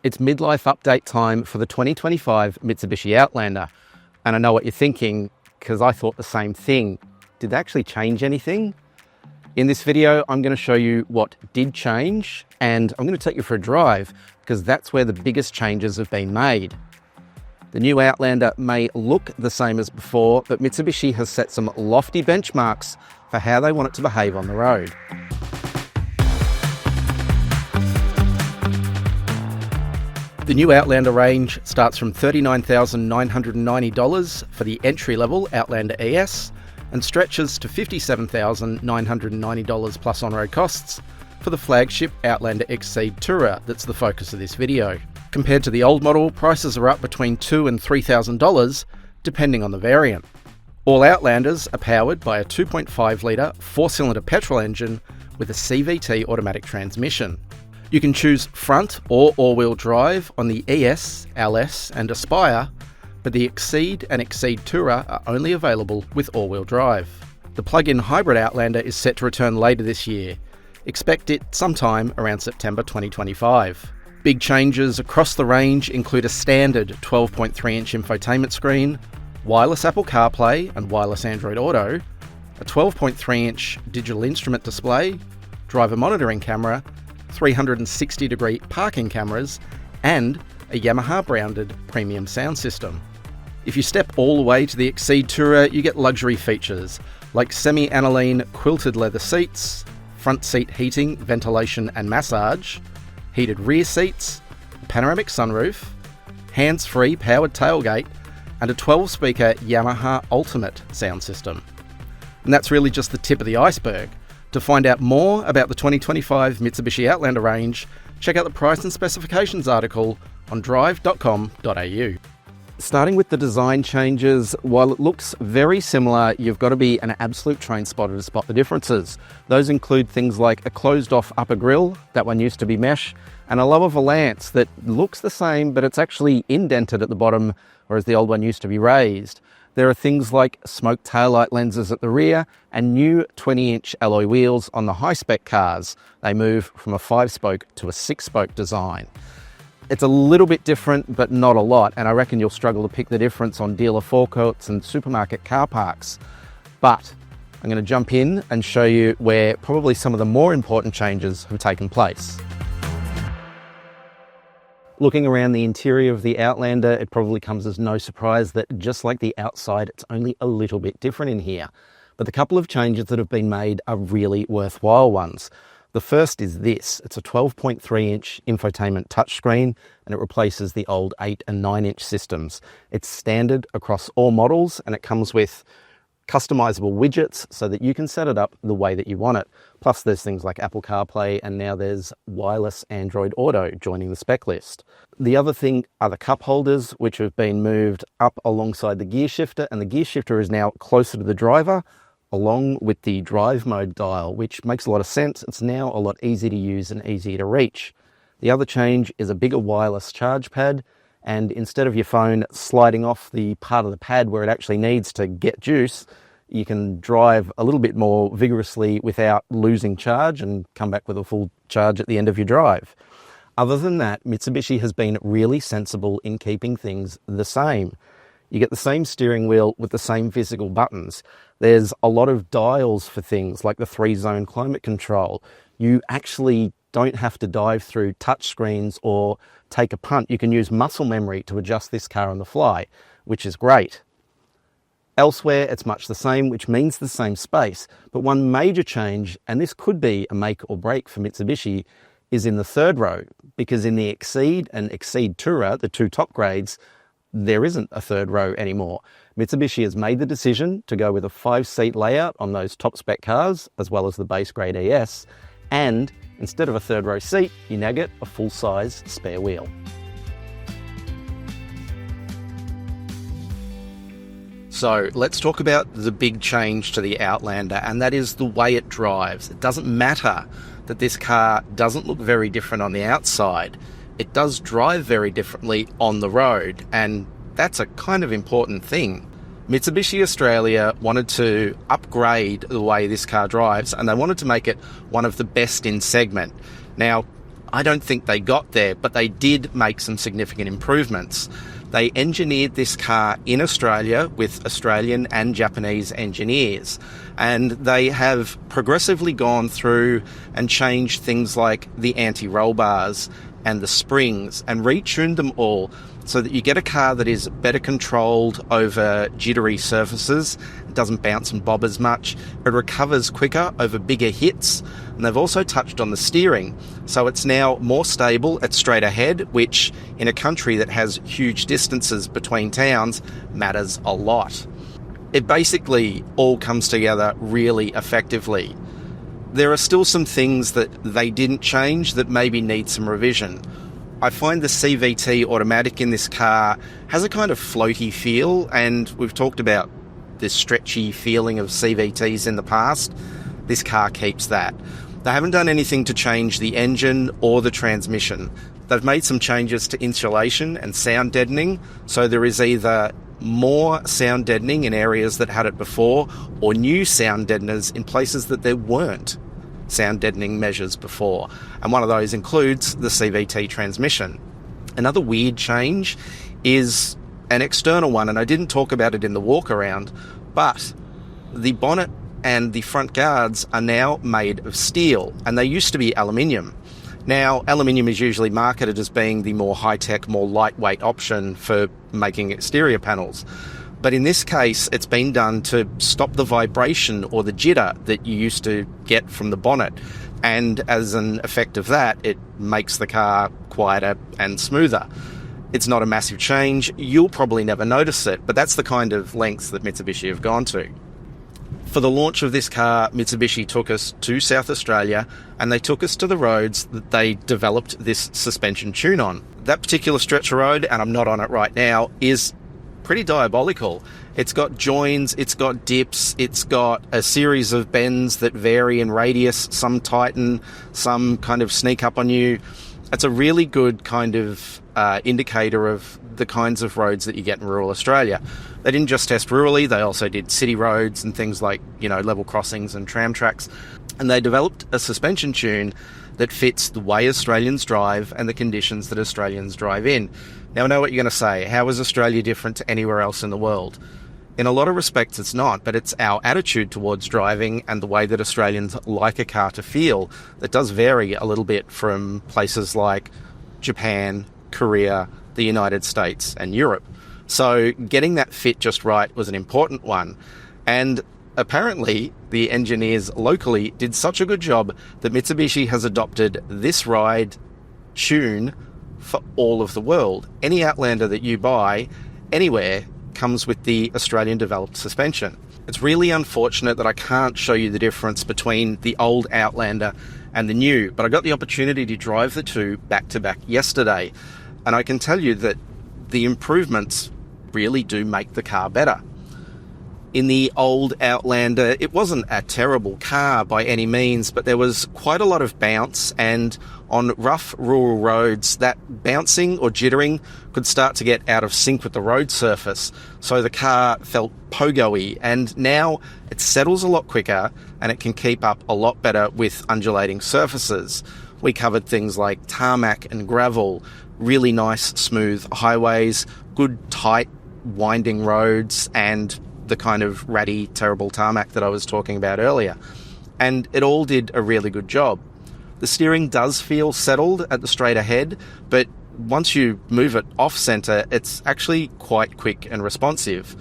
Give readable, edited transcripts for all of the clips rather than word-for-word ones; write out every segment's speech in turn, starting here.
It's midlife update time for the 2025 Mitsubishi Outlander. And I know what you're thinking, because I thought the same thing. Did they actually change anything? In this video, I'm going to show you what did change, and I'm going to take you for a drive, because that's where the biggest changes have been made. The new Outlander may look the same as before, but Mitsubishi has set some lofty benchmarks for how they want it to behave on the road. The new Outlander range starts from $39,990 for the entry-level Outlander ES and stretches to $57,990 plus on-road costs for the flagship Outlander Exceed Tourer that's the focus of this video. Compared to the old model, prices are up between $2,000 and $3,000 depending on the variant. All Outlanders are powered by a 2.5-litre four-cylinder petrol engine with a CVT automatic transmission. You can choose front or all-wheel drive on the ES, LS and Aspire, but the Exceed and Exceed Tourer are only available with all-wheel drive. The plug-in hybrid Outlander is set to return later this year. Expect it sometime around September 2025. Big changes across the range include a standard 12.3-inch infotainment screen, wireless Apple CarPlay and wireless Android Auto, a 12.3-inch digital instrument display, driver monitoring camera, 360-degree parking cameras, and a Yamaha-branded premium sound system. If you step all the way to the Exceed Tourer, you get luxury features like semi-aniline quilted leather seats, front seat heating, ventilation and massage, heated rear seats, a panoramic sunroof, hands-free powered tailgate, and a 12-speaker Yamaha Ultimate sound system. And that's really just the tip of the iceberg. To find out more about the 2025 Mitsubishi Outlander range, check out the price and specifications article on Drive.com.au. Starting with the design changes, while it looks very similar, you've got to be an absolute train spotter to spot the differences. Those include things like a closed-off upper grille, that one used to be mesh, and a lower valance that looks the same, but it's actually indented at the bottom, whereas the old one used to be raised. There are things like smoked taillight lenses at the rear and new 20-inch alloy wheels on the high-spec cars. They move from a 5-spoke to a 6-spoke design. It's a little bit different, but not a lot, and I reckon you'll struggle to pick the difference on dealer forecourts and supermarket car parks. But I'm going to jump in and show you where probably some of the more important changes have taken place. Looking around the interior of the Outlander, it probably comes as no surprise that just like the outside, it's only a little bit different in here. But the couple of changes that have been made are really worthwhile ones. The first is this. It's a 12.3-inch infotainment touchscreen, and it replaces the old 8 and 9-inch systems. It's standard across all models, and it comes with customizable widgets so that you can set it up the way that you want it. Plus there's things like Apple CarPlay, and now there's wireless Android Auto joining the spec list. The other thing are the cup holders, which have been moved up alongside the gear shifter, and the gear shifter is now closer to the driver along with the drive mode dial, which makes a lot of sense. It's now a lot easier to use and easier to reach. The other change is a bigger wireless charge pad, and instead of your phone sliding off the part of the pad where it actually needs to get juice, you can drive a little bit more vigorously without losing charge and come back with a full charge at the end of your drive. Other than that, Mitsubishi has been really sensible in keeping things the same. You get the same steering wheel with the same physical buttons. There's a lot of dials for things like the 3-zone climate control. You actually don't have to dive through touch screens or take a punt. You can use muscle memory to adjust this car on the fly, which is great. Elsewhere, it's much the same, which means the same space. But one major change, and this could be a make or break for Mitsubishi, is in the third row, because in the Exceed and Exceed Tourer, the two top grades, there isn't a third row anymore. Mitsubishi has made the decision to go with a 5-seat layout on those top spec cars, as well as the base grade ES, and instead of a third row seat, you now get a full-size spare wheel. So let's talk about the big change to the Outlander, and that is the way it drives. It doesn't matter that this car doesn't look very different on the outside. It does drive very differently on the road, and that's a kind of important thing. Mitsubishi Australia wanted to upgrade the way this car drives, and they wanted to make it one of the best in segment. Now, I don't think they got there, but they did make some significant improvements. They engineered this car in Australia with Australian and Japanese engineers, and they have progressively gone through and changed things like the anti-roll bars and the springs and retuned them all so that you get a car that is better controlled over jittery surfaces. It doesn't bounce and bob as much. It recovers quicker over bigger hits. And they've also touched on the steering. So it's now more stable at straight ahead, which in a country that has huge distances between towns matters a lot. It basically all comes together really effectively. There are still some things that they didn't change that maybe need some revision. I find the CVT automatic in this car has a kind of floaty feel, and we've talked about this stretchy feeling of CVTs in the past. This car keeps that. They haven't done anything to change the engine or the transmission. They've made some changes to insulation and sound deadening, so there is either more sound deadening in areas that had it before, or new sound deadeners in places that there weren't sound deadening measures before. And one of those includes the CVT transmission. Another weird change is an external one, and I didn't talk about it in the walk around, but the bonnet and the front guards are now made of steel, and they used to be aluminium. Now, aluminium is usually marketed as being the more high-tech, more lightweight option for making exterior panels. But in this case, it's been done to stop the vibration or the jitter that you used to get from the bonnet. And as an effect of that, it makes the car quieter and smoother. It's not a massive change. You'll probably never notice it, but that's the kind of lengths that Mitsubishi have gone to. For the launch of this car, Mitsubishi took us to South Australia, and they took us to the roads that they developed this suspension tune on. That particular stretch of road, and I'm not on it right now, is pretty diabolical. It's got joins, it's got dips, it's got a series of bends that vary in radius, some tighten, some kind of sneak up on you. It's a really good kind of indicator of the kinds of roads that you get in rural Australia. They didn't just test rurally, they also did city roads and things like, level crossings and tram tracks. And they developed a suspension tune that fits the way Australians drive and the conditions that Australians drive in. Now, I know what you're going to say. How is Australia different to anywhere else in the world? In a lot of respects, it's not, but it's our attitude towards driving and the way that Australians like a car to feel that does vary a little bit from places like Japan, Korea, the United States, and Europe. So getting that fit just right was an important one. And apparently, the engineers locally did such a good job that Mitsubishi has adopted this ride tune for all of the world. Any Outlander that you buy anywhere comes with the Australian developed suspension. It's really unfortunate that I can't show you the difference between the old Outlander and the new, but I got the opportunity to drive the two back to back yesterday, and I can tell you that the improvements really do make the car better. In the old Outlander, it wasn't a terrible car by any means, but there was quite a lot of bounce, and on rough rural roads, that bouncing or jittering could start to get out of sync with the road surface, so the car felt pogo-y, and now it settles a lot quicker and it can keep up a lot better with undulating surfaces. We covered things like tarmac and gravel, really nice smooth highways, good tight winding roads, and the kind of ratty, terrible tarmac that I was talking about earlier. And it all did a really good job. The steering does feel settled at the straight ahead, but once you move it off-centre, it's actually quite quick and responsive.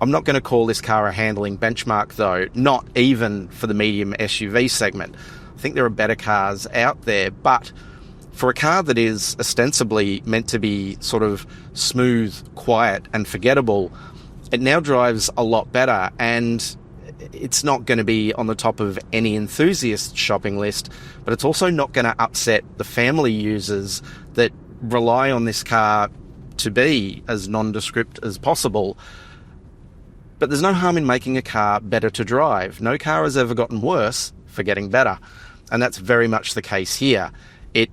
I'm not going to call this car a handling benchmark though, not even for the medium SUV segment. I think there are better cars out there, but for a car that is ostensibly meant to be sort of smooth, quiet and forgettable, it now drives a lot better, and it's not going to be on the top of any enthusiast shopping list, but it's also not going to upset the family users that rely on this car to be as nondescript as possible. But there's no harm in making a car better to drive. No car has ever gotten worse for getting better, and that's very much the case here. It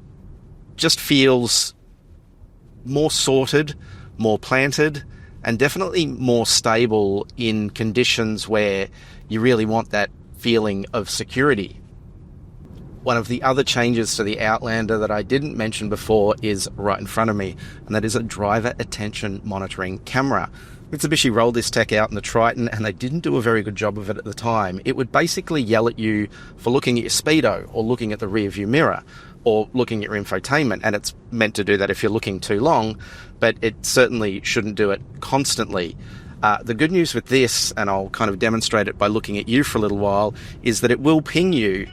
just feels more sorted, more planted, and definitely more stable in conditions where you really want that feeling of security. One of the other changes to the Outlander that I didn't mention before is right in front of me, and that is a driver attention monitoring camera. Mitsubishi rolled this tech out in the Triton, and they didn't do a very good job of it at the time. It would basically yell at you for looking at your speedo, or looking at the rear view mirror, or looking at your infotainment, and it's meant to do that if you're looking too long, but it certainly shouldn't do it constantly. The good news with this, and I'll kind of demonstrate it by looking at you for a little while, is that it will ping you,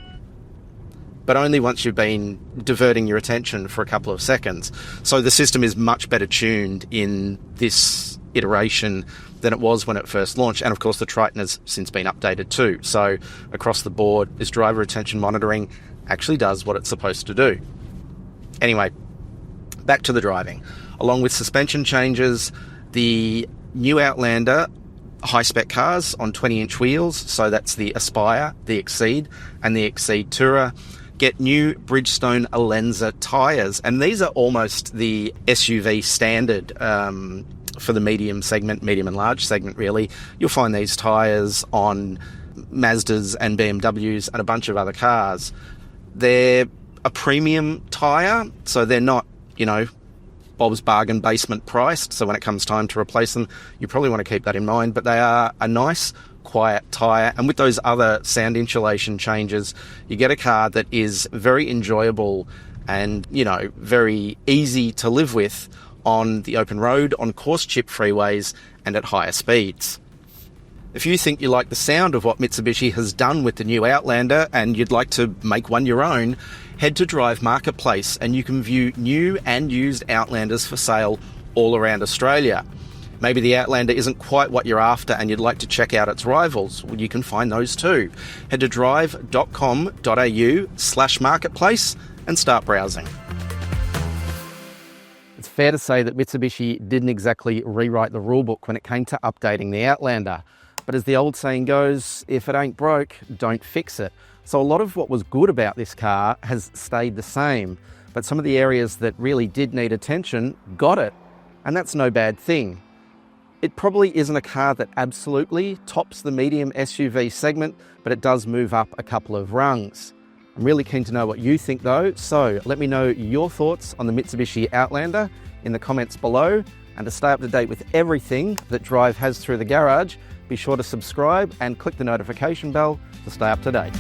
but only once you've been diverting your attention for a couple of seconds. So the system is much better tuned in this iteration than it was when it first launched. And of course, the Triton has since been updated too. So across the board, this driver attention monitoring actually does what it's supposed to do. Anyway, back to the driving. Along with suspension changes, the new Outlander high-spec cars on 20-inch wheels, so that's the Aspire, the Exceed, and the Exceed Tourer, get new Bridgestone Alenza tyres, and these are almost the SUV standard for the medium and large segment, really. You'll find these tyres on Mazdas and BMWs and a bunch of other cars. They're a premium tyre, so they're not, Bob's bargain basement priced, so when it comes time to replace them, you probably want to keep that in mind, but they are a nice, quiet tyre, and with those other sound insulation changes, you get a car that is very enjoyable and, very easy to live with on the open road, on coarse chip freeways, and at higher speeds. If you think you like the sound of what Mitsubishi has done with the new Outlander and you'd like to make one your own, head to Drive Marketplace and you can view new and used Outlanders for sale all around Australia. Maybe the Outlander isn't quite what you're after and you'd like to check out its rivals. Well, you can find those too. Head to drive.com.au/marketplace and start browsing. It's fair to say that Mitsubishi didn't exactly rewrite the rulebook when it came to updating the Outlander. But as the old saying goes, if it ain't broke, don't fix it. So a lot of what was good about this car has stayed the same, but some of the areas that really did need attention got it. And that's no bad thing. It probably isn't a car that absolutely tops the medium SUV segment, but it does move up a couple of rungs. I'm really keen to know what you think though, so let me know your thoughts on the Mitsubishi Outlander in the comments below. And to stay up to date with everything that Drive has through the garage, be sure to subscribe and click the notification bell to stay up to date.